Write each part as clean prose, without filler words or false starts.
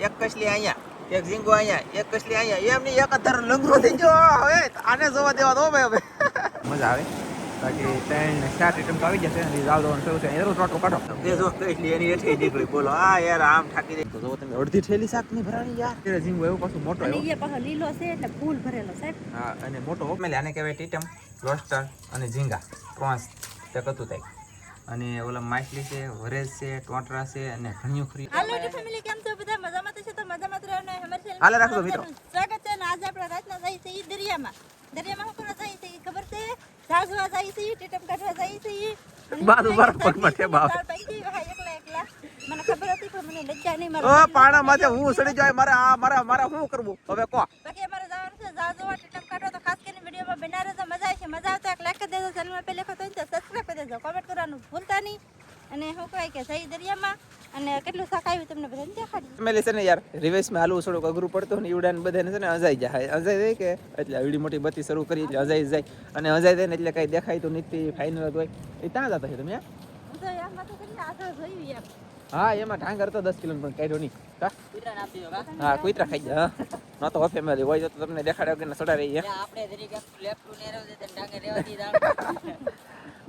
એક કસલી અહીંયા, એક ઝીંગો અહીંયા, એક કસલી અહીંયા, એમની એક જ ધારો લંગરો થઈ ગયો. હવે આને જોવા દેવા દો ભાઈ. હવે મજા આવે. બાકી 3 ને 4 આઈટમ તો આવી જશે અને જાવ દોવાનું શરૂ છે. એરો ટોટો કાઢો. તે જો કસલી એની એઠે નીકળી. બોલો આ યાર આમ ઠાકી દે. તો જો તમે અડધી થેલી શાક ની ભરાણી યાર. તે ઝીંગો એવું પાછું મોટો આવ્યો. અને એ પાછો લીલો છે એટલે ફૂલ ભરેલો સાહેબ. હા અને મોટો ઓમેલે આને કહેવાય ટીટમ, લોસ્ટર અને ઝીંગા, પ્રોન્સ તે કતું થાય. અને ઓલા માછલી છે, વરેજ છે, ટોટરા છે અને ઘણિયું ખરી. હાલો ફેમિલી, કેમ છો બધા? મજામાં તો છે તો મજામાં જ રહેવાનું. અમારી ચેનલ હાલે રાખજો મિત્રો. સ્વાગત છે ને આજે આપણે રાતના જઈએ છીએ દરિયામાં. દરિયામાં શું કરવા જઈએ છીએ ખબર છે? ઝાઝવા જઈએ છીએ, ટીટમ કાઢવા જઈએ છીએ. બાર પગમાં છે બાપ. એકલા મને ખબર હતી પણ મને લজ্જા નહીં. ઓ પાણા માથે હું સડી જાય. મારા શું કરવું હવે કો? બાકી અમારે જવાનું છે ઝાઝવા ટીટમ કાઢવા. તો ખાસ કરીને વિડીયોમાં બના રહેજો. મજા આવશે. મજા આવે તો એક લાઈક કરી દેજો. ચેનલમાં પહેલી વખત હોય તો સબસ્ક્રાઇબ કરી દેજો. કોમેન્ટ કરવાનું ભૂલતા નહીં. અને શું કહેવાય કે જઈ દરિયામાં અને કેટલું શાક આવ્યું તમને બધાને દેખાડી. ફેમિલી છે ને યાર, રિવેશમાં હાલવું થોડુંક અઘરું પડતું ને ઈવડાને બધાને છે ને અજાઈ જાય. અજાઈ જાય કે એટલે આવડી મોટી બત્તી શરૂ કરી એટલે અજાઈ જાય. અને અજાઈ જાય ને એટલે કઈ દેખાય તો નથી ફાઇનલ હોય. એ ત્યાં જતા છે તમે? હું તો આમાં તો કેટલા આગળ જોયું એમ. હા એમાં ઢાંગર તો 10 કિલો પણ કાઢ્યો નહીં. હા કુતરા ખાઈ જાય. ન તો ફેમિલી હોય તો તમને દેખાડ્યો કે સડા રહી. આપણે દરેક લેફ્ટ ટુ નેરો છે ડાંગે રેવા દીધા.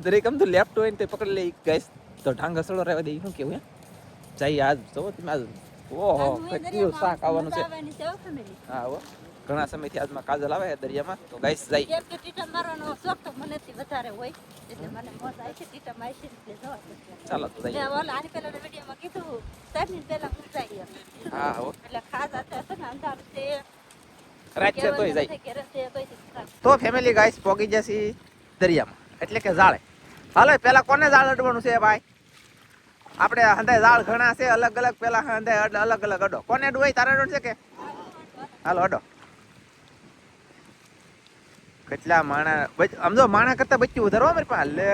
દરેક આમ તો લેફ્ટ હોય ને તે પકડી લે ગાઈસ. તો ઢાંગર સડો રહેવા દે. શું કેવું? જઈ આજ જો તમે આજ. ઓહો કેટલું શાક આવવાનું છે. હા હો, ઘણા સમયથી આજમાં કાજલ આવે દરિયામાં. તો ગાઈસ જઈ. કેમ કે ટીટા મારવાનો શોખ તો મનેથી વધારે હોય એટલે મને મોજ આવે છે ટીટા મારી છે એટલે જવા દે. ચાલો તો જઈએ. મેં ઓલા આની પહેલા વિડીયોમાં કીધું સાહેબની પહેલા હું જઈએ. હા હો, એટલે ખાસ આતે છે ને અંધારું છે. રાત છે તોય જાય. ઘરે છે તોય તો ફેમિલી ગાઈસ પોગી જશે દરિયામાં, એટલે કે જાળે. હાલો પેલા કોને જાળ અડવાનું છે ભાઈ? આપણે હંધાય જાળ ઘણા છે અલગ અલગ. પેલા હંધાય અલગ અલગ અડો. કોને અડવું તારે અડવું છે કે? હાલો અડો. કેટલા માણા આમ જો માણા કરતા બચ્ચું વધારો મારી પાસે. લે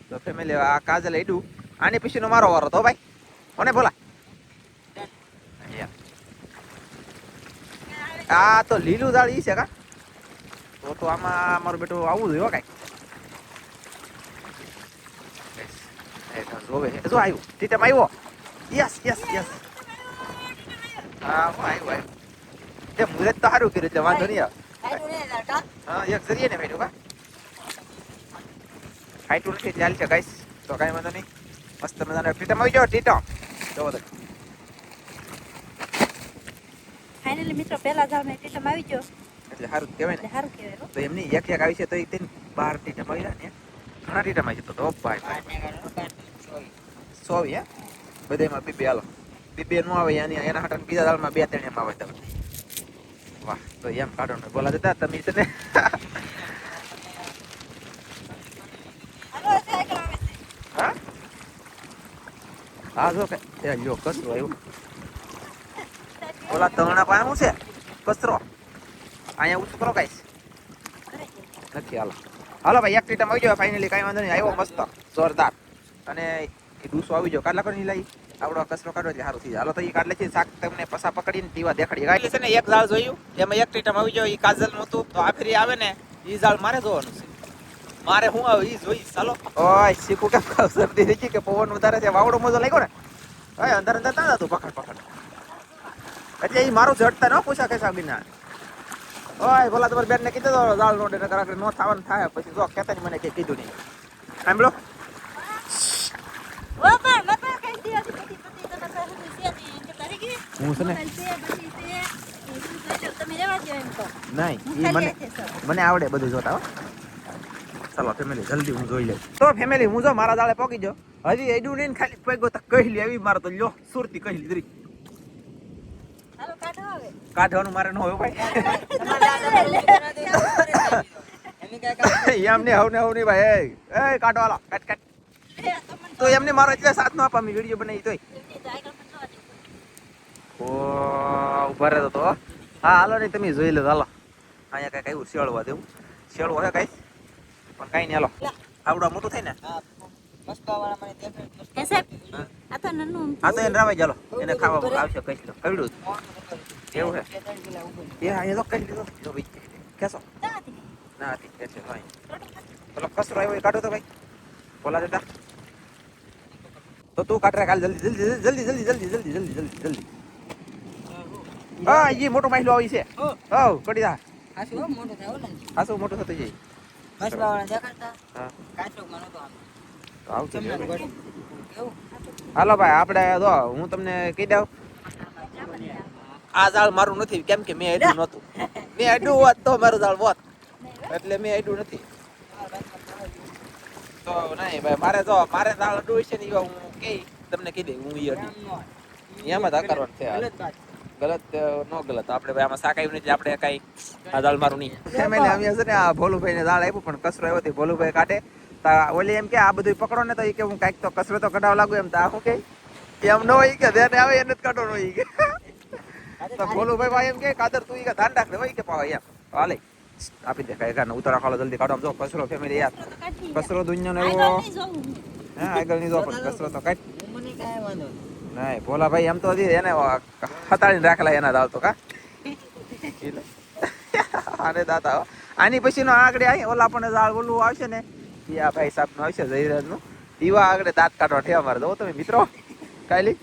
તો ફેમિલી આ કાજલ એડું. આની પછીનો મારો વારો તો ભાઈ. કોને બોલા? આ તો લીલું દાળ ઈ છે કા? તો આમાં મારું બેટું આવું જોઈએ કાંઈ. જોવે જો આવ્યું. ટીટમ આવ્યો. Yes yes yes. હા હું આવ્યું. તે મુરત તો સારું કર્યું એટલે વાંધો નહીં આવે. હા એક જરીએ ને ભાઈ કા હાઈટું નથી ચાલ છે ગાઈસ. તો કાંઈ વાંધો નહીં. મસ્ત મજાનો ટીટમ આવી જાવ. ટીટમ જોવો તો ફાઇનલી મિત્રો પહેલા જાવ ને ટીટમ આવી ગયો એટલે સારું કહેવાય ને. સારું કહેવાય. તો એમની એક આવી છે તો એ તેની 12 ટીટમ આવી જાય ને. ઘણા ટીટમ આવી છે તો ભાઈ 100 હે બધામાં બે હાલો. બે નો આવે એના હાટન બીજા દાળમાં 2-3 એમ આવે તમે. વાહ તો એમ કાઢો ને બોલા દેતા તમે છે ને. હા હા જો કે એ લ્યો કચરો આવ્યો. બોલા તવણા પાસે શું છે? કચરો અહીંયા ઊંચું કરો ગાઈસ. નથી હાલો હાલો ભાઈ એક ટીટમ આવી જાવ ફાઇનલી. કાંઈ વાંધો નહીં. આવ્યો મસ્ત જોરદાર. અને એ ડૂસો આવી જાવ. કાઢલા કરી લઈ આવડો કચરો કાઢો એટલે સારું થઈ જાય. હાલો તો એ કાઢલે છે શાક તમને પસા પકડીને પીવા દેખાડી. એટલે છે ને એક જાળ જોયું એમાં એક ટીટમ આવી જાવ. એ કાજલ નું હતું. તો આ ફેરી આવે ને એ જાળ મારે જોવાનું છે. મારે શું આવે એ જોઈ. ચાલો ઓય શીખું કેમ શરદી થઈ ગઈ કે પવન વધારે છે. વાવડો મજો લાગ્યો ને. હવે અંદર અંદર ના જતું પકડ પકડ. એટલે એ મારું ઝડતા ન પૂછા કે સાબીના. ઓય ભલા તમારે બેન ને કીધું તો જાળ નોડે નકર આગળ નો થવાનું થાય. પછી જો કહેતા મને કઈ કીધું નહીં. સાંભળો ઓ પણ મત કઈ દી હતી પતિ તો છે કે તારી ગઈ હું છે ને તમે રહેવા દો એમ તો. નહીં મને આવડે બધું જોતા. હો ચાલો ફેમિલી જલ્દી હું જોઈ લઉં. તો ફેમિલી હું જો મારા દાળે પોકી જો. હજી એડું નહીં ખાલી પૈગો તો કહેલી આવી મારે તો લ્યો સુરતી કહેલી દરી. હાલો કાઢો હવે. કાઢવાનું મારે ન હોય ભાઈ. એની એમને હવ નહીં ભાઈ. એ કાઢો હાલો કાટ કાટ. તો એમને મારો એટલે સાથ ન આપા. મેં વિડીયો બનાવી તોય ઓ ઉભા રહેતો તો. હા હાલો નહીં તમે જોઈ લો. હાલો અહીંયા કઈક આવ્યું શેળવા દેવું. શેળવો હે કઈ પણ કઈ નહીં. હાલો આવડો મોટું થાય ને. મસ્કાવાળા મને દેખાય. હે સાહેબ આ તો નન્નું હા તો એને રાવાય ચાલો. એને ખાવા આવશે કઈ લો કવડું એવું હે. એ હા એ તો કઈ લીધો તો ભાઈ કેસો ના હતી કે છે ભાઈ. પેલો કચરો આવ્યો એ કાઢો તો ભાઈ. બોલા દેતા તો તું કાઢ રે કાલ જલ્દી જલ્દી જલ્દી જલ્દી જલ્દી જલ્દી જલ્દી જલ્દી જલ્દી. હા ઈ મોટો માછલો આવી છે ઓ હવ કડી દા આ શું મોટો થાય ઓલા ખાસો મોટો થતો જાય મસલાવાળા દેખાડતા હા કાચો માં નતો આમ તો આવશે તમને જો. ગોળી કેવું હાલો ભાઈ આપણે જો હું તમને કહી દઉં આ ઝાડ મારું નથી કેમ કે મેં હેડ્યું નહોતું મેં હેડ્યું હોત તો મારું ઝાડ હોત એટલે મેં હેડ્યું નથી તો નહીં ભાઈ મારે જો મારે ઝાડ અડવું છે ને એવા હું કહી તમને કહી દઈ હું ઈ અડી એમ જ કરવાનું છે ગલત વાત ગલત નો ગલત આપણે ભાઈ આમાં શાકાયું નથી આપણે કઈ આ ઝાડ મારું નહીં ફેમિલી અમે છે ને આ ભોલુભાઈ ને ઝાડ આપ્યું પણ કચરો આવ્યો હતી ભોલુભાઈ કાઢે તા ઓલી એમ કે આ બધું પકડો ને તો એ કે હું કાંઈક તો કચરો તો કઢાવ લાગુ એમ તા હું કે એમ ન હોય કે ધ્યાન આવે એને જ કાઢવાનો હોય કે તો ભોલુભાઈ ભાઈ એમ કે કાદર તું ઈ કે ધાન રાખ હોય કે પાવા એમ હાલે આપી દે કાંઈ કાંઈ ઉતારા ખાલો જલ્દી કાઢો આમ જો કચરો ફેમિલી યાર કચરો દુનિયાનો એવો હા આગળ નહીં જો પણ કચરો તો કાઢ મને કાંઈ વાંધો નહીં ભોલા ભાઈ એમ તો હજી એને હતાડીને રાખેલા એના દાવ તો કા આને દાતા હો. આની પછી નો આગળ આવી ઓલા પણ ઝાડ ઓલું આવશે ને યા ભાઈ સાહેબ નું આવશે જયરાજ નું ઈવા આગળ દાંત કાઢવા ઠેવા મારે જો તમે મિત્રો કાલી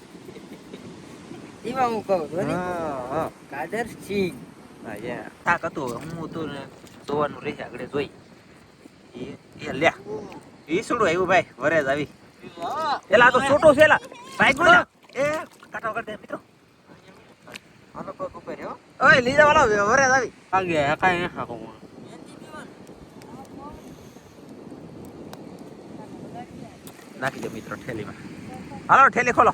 એમાં હું કહું છું હા કાદર સિંહ હા યા તાક હતું હું તો ને જોવાનું રહે આગળ જોઈ એ લે ઈ સુડું આવ્યું ભાઈ વરેજ આવી એલા તો છોટો છે એલા ભાઈ ગુડો એ કાટો કર દે મિત્રો આનો પગ ઉપર હો ઓય લીધા વાળો વરેજ આવી આગે કાંઈ ન ખાકો નાખી દે મિત્રો ઠેલીમાં હાલો ઠેલી ખોલો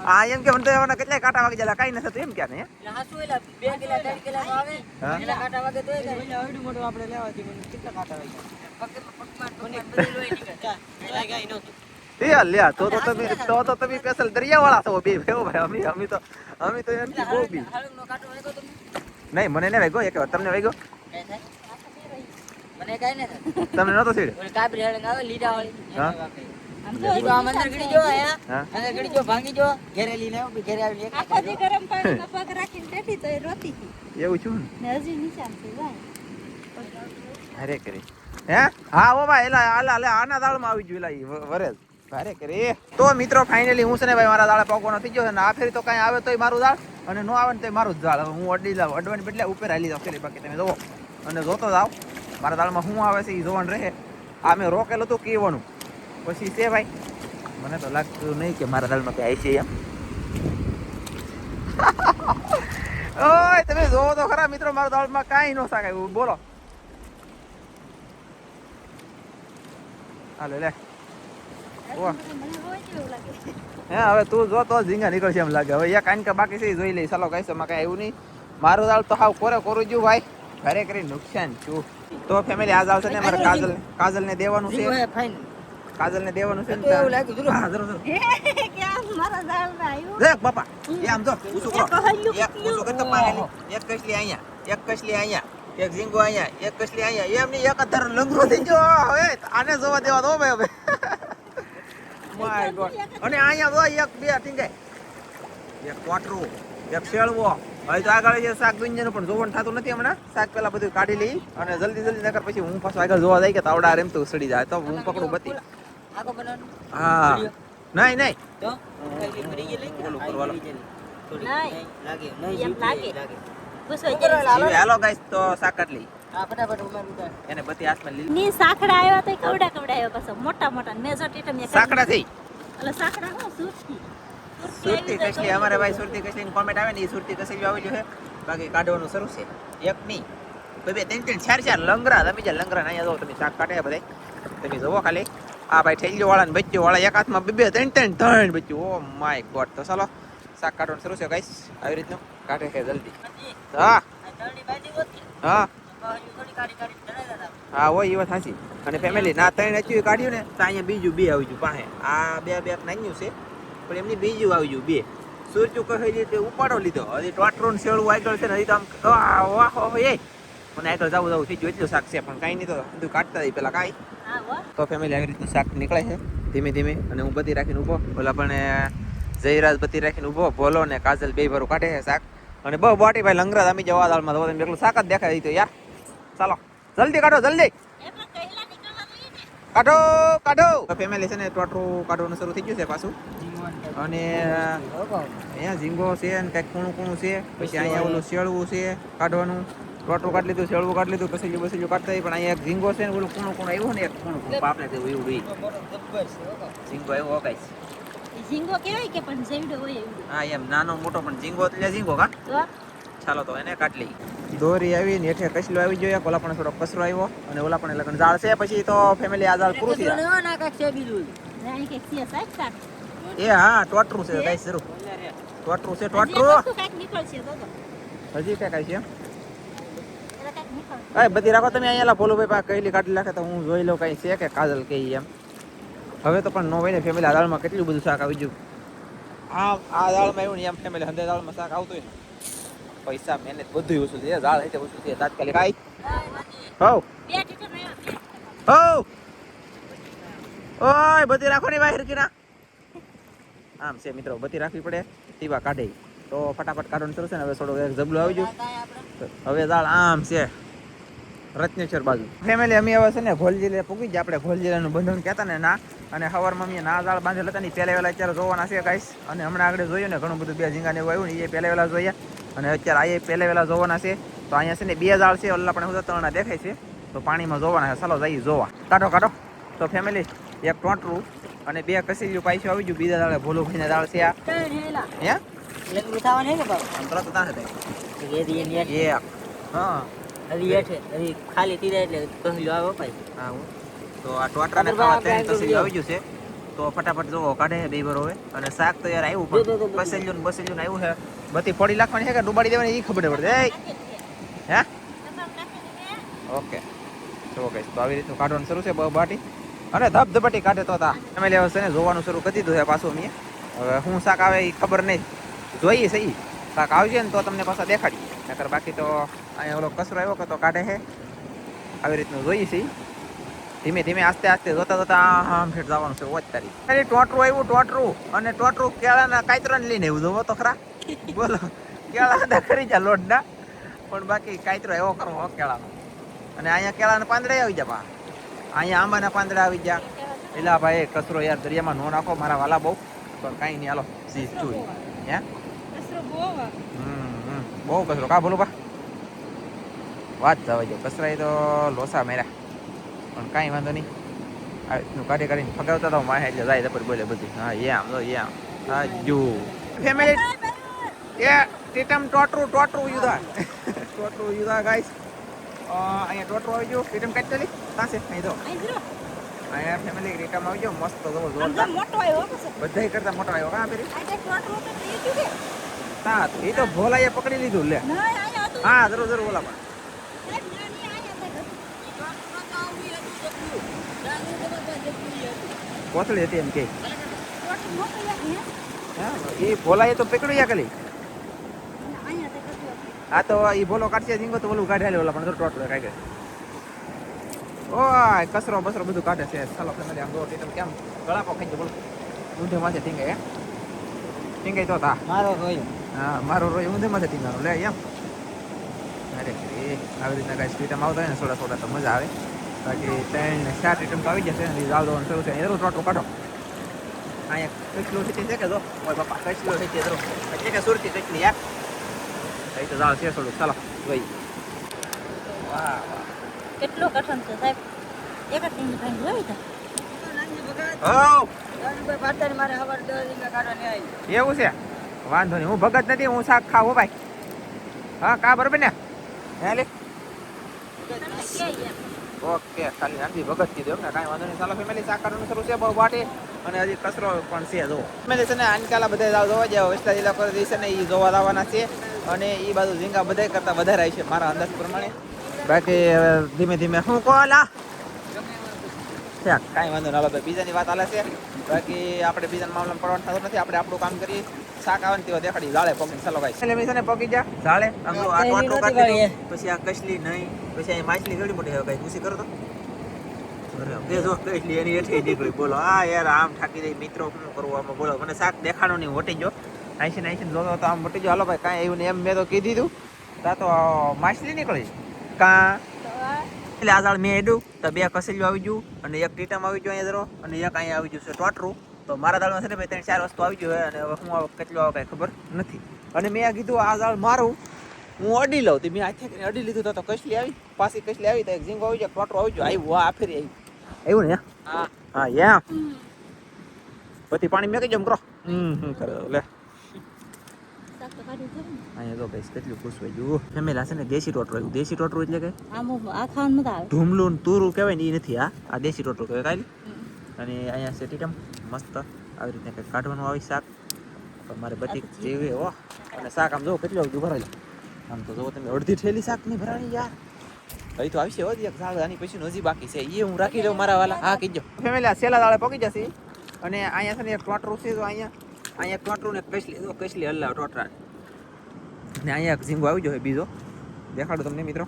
આ એમ કે મને તો એવાના કેટલાય કાંટા વાગી જાય કાઈ નથી એમ ક્યાં ને હાસુ એલા 2 કિલા 3 કિલા આવે હા? એલા કાંટા વાગે તોય કાંઈ આવડું મોટું આપણે લેવાથી મને કેટલા કાંટા વાગ્યા પગે પગમાં મને બધી લોહી નીકળે એલા ગાય નહોતું એ લ્યા તો તમે સ્પેશિયલ દરિયા વાળા છો બે ભેવો ભાઈ અમે તો એમ કે બહુ બી હાલુંનો કાંટો વાગ્યો તો નહીં મને ને વાગ્યો એક વાર તમને વાગ્યો કાંઈ થાય મને કાંઈ ન થાય તમને નતો સીડ ઓલી કાબરી હાડંગ આવે લીડા વાળી હા? ઈ તો આમ અંદર ગળી જો હા? અંદર ગળી જો ભાંગી જો ઘરે લઈને આવ્યો ઘરે આવીને એક આખો દી ગરમ પાણીમાં પગ રાખીને બેઠી તો એ રોતી હતી એવું છું ને હજી નિશાન છે જાય અરે કરી હે હા ઓ ભાઈ એલા આલા આના દાળમાં આવી ગયું એલા ઈ વરેજ ભારે કરે તો મિત્રો ફાઇનલી હું છે ને ભાઈ મારા દાળ પાકવાનો થઈ ગયો છે ને આ ફેરી તો કાંઈ આવે તોય મારું દાળ અને નો આવે ને તોય મારું જ દાળ હવે હું અડી જાવ અડવાની બદલે ઉપર હાલી જાવ ફેરી બાકી તમે જોવો અને જોતો જાવ મારા દાળમાં શું આવે છે એ જોવાનું રહે આ મેં રોકેલું હતું કીવાનું પછી છે ભાઈ મને તો લાગતું નહીં કે મારા દાળમાં કઈ આવી છે એમ ઓય તમે જોવો તો ખરા મિત્રો મારા દાળમાં કાંઈ ન શાકાય બોલો હાલે લે વાહ. મને રોજ એવું લાગે હે હવે તું જો તો ઝીંગા નીકળશે એમ લાગે હવે એક આનકા બાકી છે ઈ જોઈ લઈ ચાલો કઈ માં કઈ આવ્યું નહીં મારું દાળ તો હાવ કોરે કોરું જ્યું ભાઈ ઘરે કરી નુકસાન છું તો ફેમિલી આજ આવશે ને મારે કાજલ ને દેવાનું છે જીવો હે ફાઈન કાજલ ને દેવાનું છે ને તો એવું લાગ્યું જરૂર હા, જરૂર. કે આ મારા દાળમાં આવ્યું દેખ બાપા એ આમ જો ઊંચું કરો એક ઊંચું કરતો પાણી એક કસલી અહીંયા એક કસલી અહીંયા એક ઝીંગો અહીંયા એક કસલી અહીંયા એમ નહીં એક જ ધારો લંગરો થઈ ગયો હવે આને જોવા દેવા દો ભાઈ હવે માય ગોડ અને અહીંયા જો એક બે ટીંગાય એક ક્વાટરો એક શેળવો હવે તો આગળ જે શાક દુનિયાનું પણ જોવાનું થતું નથી હમણાં શાક પેલા બધું કાઢી લઈ અને જલ્દી નકર પછી હું પાછું આગળ જોવા જાય કે તાવડા રેમ તો સડી જાય તો હું પકડું બતી આખો બનાવવાનું હા નહીં નહીં તો કઈ મરી ગઈ લઈ ઓલું કરવાનું. નહીં. લાગે એમ નહીં લાગે. લાગે પૂછો જીવે, હાલો ગાઈસ તો શાક કાઢ લઈ આ ફટાફટ ઉમાર ઉતાર એને બધી હાથમાં લીધી ની સાખડા આવ્યા તો કવડા કવડા આવ્યા પાછો મોટા મોટા મેં જો ટીટમ સાકડા થઈ એટલે સાખડા હું સુરતી સુરતી કસલી અમારે ભાઈ સુરતી કસલી ની કોમેન્ટ આવે ને એ સુરતી કસલી આવી જોઈએ બાકી કાઢવાનું શરૂ છે એક નહીં બે ત્રણ ત્રણ ચાર ચાર લંગરા તમે જે લંગરા અહીંયા જો તમે શાક કાઢે બધા તમે જોવો ખાલી આ ભાઈ ઠેલીઓ વાળા ને બચ્ચો વાળા એક હાથમાં બે ત્રણ બચ્ચું ઓ માય ગોડ તો ચાલો શાક કાઢવાનું શરૂ છે ગાઈસ આવી રીતનું કાઢે છે જલ્દી હા આ તળની બાજી હોતી હા તો હજુ થોડી કાઢી કાઢી ધરાઈ દાદા હા હોય એ વાત સાચી અને ફેમિલી ના ત્રણ અચ્યું કાઢ્યું ને તો અહીંયા બીજું બે આવી ગયું પાસે આ બે નાન્યું છે પણ એમની બીજું આવી ગયું બે સુરચું કહી રીતે ઉપાડો લીધો હજી ટોટરો ને શેળું આગળ છે ને હજી તો આમ વાહ એ મને આગળ જવું થઈ ગયું એટલું શાક છે પણ કાંઈ નહીં તો બધું કાઢતા જઈ પેલા કાંઈ હા હો તો ફેમિલી આવી રીતનું શાક નીકળે છે ધીમે ધીમે અને હું બધી રાખીને ઊભો ઓલા પણ જયરાજ બધી રાખીને ઊભો ભોલો ને કાજલ બે ભરું કાઢે છે શાક અને બહુ બોટી ભાઈ લંગરા તમે જવા દાળમાં તો એકલું શાક જ દેખાય તો યાર ચાલો જલ્દી કાઢો જલ્દી એમાં કઈલા નીકળવાનું ઈ ને કાઢો કાઢો તો ફેમિલી છે ને ટોટરું કાઢવાનું શરૂ થઈ ગયું છે પાછું અને અહીંયા ઝીંગો છે અને કંઈક કૂણું કૂણું છે. પછી અહીંયા ઓલું શેળવું છે કાઢવાનું. ટોટું કાઢી લીધું, શેળવું કાઢી લીધું, કસેલું બસેલું કાઢતા હોય. પણ અહીંયા એક ઝીંગો છે ને ઓલું કૂણું કૂણું આવ્યું ને એક કૂણું કૂણું પાપડે જેવું એવું ઝીંગો આવ્યો કાંઈ. ઝીંગો કહેવાય કે પણ જેવડો હોય એવડો. હા એમ નાનો મોટો પણ ઝીંગો એટલે ઝીંગો કા. તો ચાલો તો એને કાઢ લઈ. દોરી આવી ને હેઠે કસલો આવી જોઈએ. ઓલા પણ થોડો કચરો આવ્યો અને ઓલા પણ લગન ઝાડ છે. પછી તો ફેમિલી આ ઝાડ પૂરું થઈ જાય. અહીં કે છે સાહેબ કાક. એ હા ટોટરું છે ગાઈસ જરૂર. ટોટરું છે હજી ટોટરું. વસ્તુ કાંઈક નીકળશે તો. હજી કઈ કાંઈ છે એમ. એટલે કાંઈક નીકળશે. કાંઈ બધી રાખો તમે અહીંયા ભોલુભાઈ પા કઈલી કાઢી નાખે તો હું જોઈ લઉં કઈ છે કે કાજલ કે એમ. હવે તો પણ નો હોય ને ફેમિલી આ દાળમાં કેટલું બધું શાક આવી ગયું. આ દાળમાં આવ્યું ને એમ ફેમિલી હંધે દાળમાં શાક આવતું હોય ને પૈસા મહેનત બધું ઓછું છે. દાળ એટલે ઓછું છે તાત્કાલિક. આઈ હો બે ટીચર નહી બે. હો ઓય બધી રાખો ની બહાર કીના. આમ છે મિત્રો બધી રાખવી પડે. તીવા કાઢે તો ફટાફટ કાઢવાનું શરૂ છે ને. હવે થોડો એક જબલું આવી ગયું. હવે દાળ આમ છે રત્નેશ્વર બાજુ. ફેમિલી અમે હવે છે ને ઘોલ જિલ્લે પૂગી ગયા. આપણે ઘોલ જિલ્લાનું બંધન કહેતા ને ના. અને સવારમાં અમે ના દાળ બાંધેલા હતા ને પહેલા વહેલા અત્યારે જોવાના છે ગાઈસ. અને હમણાં આગળ જોયું ને ઘણું બધું બે ઝીંગા ને એવું આવ્યું ને એ પહેલા વહેલા જોઈએ. અને અત્યારે આ પહેલા વહેલા જોવાના છે. તો અહીંયા છે ને બે દાળ છે. ઓલા પણ તળના દેખાય છે તો પાણીમાં જોવાના છે. ચાલો જઈએ જોવા. કાઢો કાઢો. તો ફેમિલી એક ટોટરું અને બે કસીલ્યું પાછું આવી ગયું. બીજા દાળે ભોલું ભાઈને દાળ છે આ. હે લગડું થવાનું ને બાબા અંતરા તો તાને એ એ હા હરી હેઠે હરી ખાલી તીરા એટલે કહ્યું આવો ભાઈ હા તો આ ટોટરાને ખાવા ત્રણ કસીલ્યું આવી ગયું છે. તો ફટાફટ જોવો કાઢે બે બરોબર. અને શાક તો યાર આવ્યું પણ કસેલ્યું ને બસેલ્યું આવ્યું છે. બધી ફોડી નાખવાની છે કે ડુબાડી દેવાની એ ખબર પડે. હે ઓકે તો ગઈશ તો આવી રીતનું કાઢવાનું શરૂ છે બાટી. અને ધબધબાટી કાઢે તો તા ફેમિલી હવે છે ને જોવાનું શરૂ કરી દીધું છે પાછું મેં. હવે શું શાક આવે એ ખબર નહીં. જોઈએ સહી શાક આવશે ને તો તમને પાછા દેખાડી. નકર બાકી તો અહીંયા ઓલો કચરો આવ્યો કે તો કાઢે છે. આવી રીતનું જોઈએ છે. ધીમે ધીમે આસ્તે આસ્તે જોતા જોતા આમ ફેર જવાનું છે. વોચ તારી ટોટરું આવ્યું ટોટરું. અને ટોટરું કેળાના કાતરાને લઈને આવ્યું. જોવો તો ખરા બોલો કેળા ખરી જા લોટના. પણ બાકી કાતરો એવો કરવો કેળાનો. અને અહીંયા કેળાના પાંદડા આવી જા. અહીંયા આંબાના પાંદડા આવી ગયા. એલા ભાઈ કચરો યાર દરિયામાં નો નાખો મારા વાલા બહુ. પણ કાંઈ નહીં હાલો ચીજ જોઈ. હે કચરો બહુ બહુ કચરો કા બોલું બા વાત જવા જો. કચરા તો લોસા મેરા પણ કાંઈ વાંધો નહીં. આ રીતનું કાઢી કાઢીને ફગાવતા હતા માહે એટલે જાય તપર બોલે બધી. હા એમ જો એમ હા જો ફેમિલી એ ટીટમ ટોટરું યુધા ટોટરું યુધા ગાઈસ. અહીંયા ટોટરું આવી ગયું. ટીટમ કાઢી લી તાસે અહીં તો અહીંયા ફેમિલી ટીટમ આવી ગયો મસ્ત જોરદાર. મોટો આવ્યો કસે. બધાય કરતા મોટો આવ્યો કા પેરી. આ એક ટોટરો તો લીધું કે હા એ તો ભોલાએ પકડી લીધું લે. ના આયા હતું. હા જરૂર જરૂર ઓલા પણ સાહેબ નાની આયા હતા. કોથળી હતી એમ કે ટોટરો મોટો લાગે હે. એ ભોલાએ તો પકડ્યા કલી. આયા તે કચરો. આ તો એ ભોલો કાઢશે ઝીંગો તો ઓલું કાઢે ઓલા પણ ટોટલો કાઢે. ઓય કચરો બસરો બધું કાઢે છે. ચાલો ફેમિલી આમ જો ટીટમ કેમ ગળાપો ખાઈ બોલો ઊંધે માથે ટીંગે હે ટીંગે તો તા મારો રોયો હા મારો રોય ઊંધે માથે ટીંગાનો લે એમ. અરે એ આવી રીતના કાંઈ ટીટમ આવતા હોય ને થોડા થોડા તો મજા આવે. બાકી 3 ને 4 ટીટમ તો આવી જશે ને જાવ દવાનું શરૂ છે. જરૂર ટોટો કાઢો. અહીંયા કચલો છે છે કે જો ઓય બાપા કચલો છે કે જરૂર એટલે કે સુરતી કચલી યાર. અહીં તો જાવ છે થોડું ચાલો ભાઈ. વાહ વાહ કેટલો કઠણ છે સાહેબ. એક જ ટીંગ ભાઈ જોઈ તા. હો પાટણ મારે હવાર 10 રીંગા કાઢવાની આવી એવું છે વાંધો નહીં. હું ભગત નથી હું શાક ખાવું ભાઈ. હા કા બરોબર ને હે લે ઓકે ખાલી આંધી ભગત કીધું એમ ને કાંઈ વાંધો નહીં. ચાલો ફેમિલી શાક કાઢવાનું શરૂ છે બહુ વાટે. અને હજી કચરો પણ છે જો ફેમિલી છે ને આનકાલા બધા જોવા જાવ વિસ્તાર જિલ્લા પર છે ને એ જોવા આવવાના છે. અને એ બાજુ ઝીંગા બધા કરતા વધારે આવી છે મારા અંદાજ પ્રમાણે. બાકી હવે ધીમે ધીમે શું કોલા કાંઈ વાંધો ના ભાઈ. બીજાની વાત હાલે છે. બાકી આપણે બીજાના મામલામાં પડવાનું થતું નથી. આપણે આપણું કામ કરીએ. શાક આવે ને તેવા દેખાડી જાળે પગી ચાલો ભાઈ. એટલે મેં પગી જા જાળે આમ જો આ ટોટલું કાઢી દીધું. પછી આ કસલી નહીં પછી અહીં માછલી ઘડી મોટી હવે કઈ ખુશી કરો તો બે જો કસલી એની હેઠે નીકળી બોલો. હા યાર આમ થાકી જાય મિત્રો શું કરવું આમાં બોલો. મને શાક દેખાડો નહીં વટી ગયો. આઈસી જોતો તો આમ વટી ગયો. હાલો ભાઈ કાંઈ એવું નહીં એમ મેં તો કીધી દીધું. તા તો માછલી નીકળી કાં એટલે આ જાળ મેં હેડું તો બે કસેલિયું આવી ગયું અને એક ટીટમ આવી ગયું અહીંયા ધરો અને એક અહીંયા આવી ગયું છે ટોટરું. તો મારા દાળમાં છે ને ભાઈ 3-4 વસ્તુ આવી ગયો અને હવે હું કેટલો આવે કાંઈ ખબર નથી. અને મેં કીધું આ દાળ મારું હું અડી લઉં તો મેં આથી અડી લીધું તો કસલી આવી પાછી કસલી આવી તો એક ઝીંગો આવી ગયો ટોટરો આવી ગયો આવ્યું આ ફેરી આવ્યું ને હા હા એમ પછી પાણી મેં કઈ જમ કરો કરે લે શાક તો કાઢી દઉં ને. અહીંયા તો કઈશ કેટલું પૂછવાય જુઓ ફેમિલા છે ને દેશી ટોટરો આવ્યું દેશી ટોટરો એટલે કે આમ આ ખાવાનું મજા આવે. ઢૂમલું ને તુરું કહેવાય ને એ નથી આ દેશી ટોટરો કહેવાય કાંઈ અને અહીંયા છે ટીટમ મસ્ત આવી રીતે કંઈક કાઢવાનું આવે શાક પણ મારે બધી જેવી હો અને શાક આમ જો કેટલું બધું ભરાયેલું આમ તો જો તમે અડધી થેલી શાક નહીં ભરાણી યાર અહીં તો આવશે હો એક ઝાડ આની પછી હજી બાકી છે એ હું રાખી લઉં મારા વાલા હા કીજો ફેમિલી છેલ્લા દાડે પકી જશે અને અહીંયા છે ને એક ટોટરું છે તો અહીંયા ટોટરું ને કસલી હલ્લા ટોટરા ને અહીંયા એક ઝીંગો આવી ગયો બીજો દેખાડો તમને મિત્રો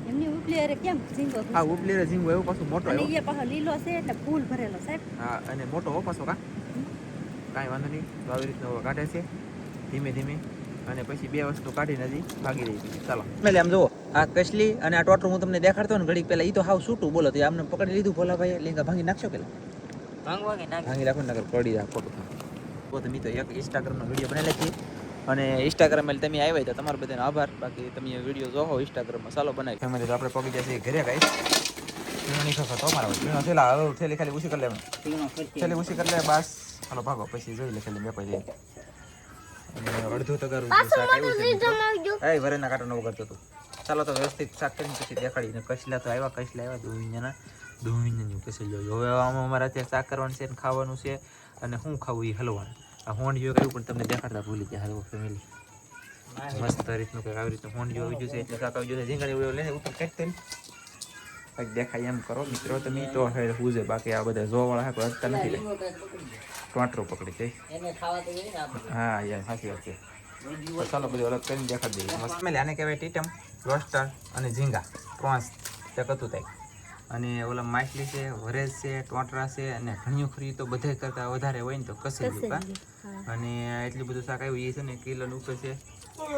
એમની ઉપલી અરે કેમ ઝીંગો હા ઉપલેરે ઝીંગો એવું પાછું મોટો અને આવ્યો એ પાછો લીલો છે એટલે ફૂલ ભરેલો સાહેબ. હા અને મોટો હો પાછો કા કાંઈ વાંધો નહીં તો આવી રીતનો કાઢે છે ધીમે ધીમે અને પછી બે વસ્તુ કાઢીને હજી ભાગી રહી છે ચાલો એટલે આમ જુઓ આ કસલી અને આ ટોટરું હું તમને દેખાડતો ને ઘડીક પહેલા એ તો હાવ છૂટું બોલો તો આમને પકડી લીધું ભોલાભાઈ લીંગા ભાંગી નાખશો પેલા ભાંગવા કે નાખ ભાંગી રાખો નગર પડી જાય ખોટું તો તમે તો એક ઇન્સ્ટાગ્રામનો વિડીયો બનાવેલા છે અને ઇન્સ્ટાગ્રામ તમે આવ્યા તો તમારો બધાનો આભાર બાકી તમે વિડીયો જોવો ઇન્સ્ટાગ્રામમાં ચાલો બનાવી ફેમિલી તો આપણે પગી જાય છે ઘરે ગાઈસ નહીં ખબર તો મારા ભાઈ થેલા હવે થેલી ખાલી ઉછી કરી લેવાનું થેલી ઉછી કરી લે બસ હાલો ભાગો પછી જોઈ લે ખાલી મેં કોઈ જાય અને અડધું તગારું શાક આવ્યું છે એ વરેના કાંટો નવો કરતો હતું ચાલો તો વ્યવસ્થિત શાક કરીને પછી દેખાડીને કસલા તો આવ્યા દૂધીને કસી લો હવે આમાં અમારે અત્યારે શાક કરવાનું છે ને ખાવાનું છે અને શું ખાવું એ હલવાનું આ હોંડિયો કર્યું પણ તમને દેખાડતા ભૂલી ગયા હલવો ફેમિલી મસ્ત રીતનું કંઈક આવી રીતનું હોંડિયો આવી ગયું છે એટલે શાક આવી ગયું છે ઝીંગાડી લઈને ઉપર કાઢી કંઈક દેખાય એમ કરો મિત્રો તમે તો હું છે બાકી આ બધા જોવાળા કોઈ હટતા નથી લે ટોટરો પકડી જાય એને ખાવા તો જોઈએ ને આપણે હા યાર સાચી વાત છે તો ચાલો બધું અલગ કરીને દેખાડી દઈએ મસ્ત મેલે આને કહેવાય ટીટમ લોસ્ટર અને ઝીંગા પ્રોન્સ તે કતું થાય અને ઓલા માછલી છે વરેજ છે ટોટરા છે અને ઘણી ખરી તો બધા કરતાં વધારે હોય ને તો કસી કા અને એટલું બધું શાક આવ્યું એ છે ને કિલોનું ઉપર છે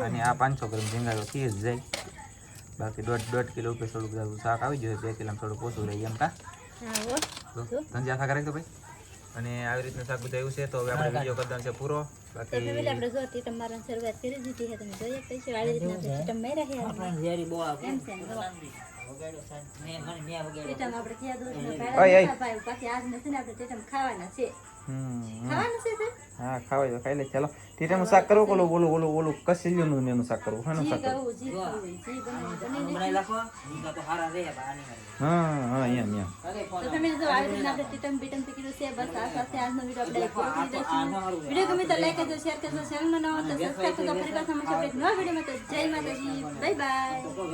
અને આ 500 ગ્રામ ઝીંગા તો થઈ જ જાય બાકી દોઢ કિલો ઉપર થોડું બધું શાક આવી જાય 2 કિલો થોડું ઓછું રહે એમ કા ધંધા શાક રાખી દો ભાઈ અને આવી રીતનું શાક બધું આવ્યું છે તો હવે આપણે વિડીયો કરવાનો છે પૂરો બાકી આપણે જો ટીટમ મારવાની શરૂઆત કરી દીધી છે તમે જોઈએ પછી આવી રીતના આપણે ટીટમ માર્યા છે આપણે ઝેરી બહુ આવે એમ છે ને વગાડ્યો સાહેબ મેં વગાડ્યો ટીટમ આપણે ક્યાં દૂધ ઓય, ઓય. ભાઈ પછી આજ નથી ને આપણે ટીટમ ખાવાના છે હમ ખાવાના છે સર હા ખાવાય તો ખાઈ લે ચાલો ટીટાનું શાક કરવું ઓલું કસેલીનું ને એનું શાક કરવું શાનું જી શાક કરવું કહું જી ખાવું જી બનાવી બનાવી નાખો નીકા તો હારા રે બાની હા અહીંયા અરે ફોન તો તમે જો આવી રીતના આપણે ટીટમ બીટમ પીકીનું છે બસ આ સાથે આજનો વિડીયો આપણે પૂરો કરી દઈશું વિડીયો ગમે તો લાઈક કરજો શેર કરજો ચેનલમાં નવા તો સબસ્ક્રાઇબ કરજો ફરી પાછા મળીશું આપણે એક નવા વિડીયોમાં તો જય માતાજી બાય બાય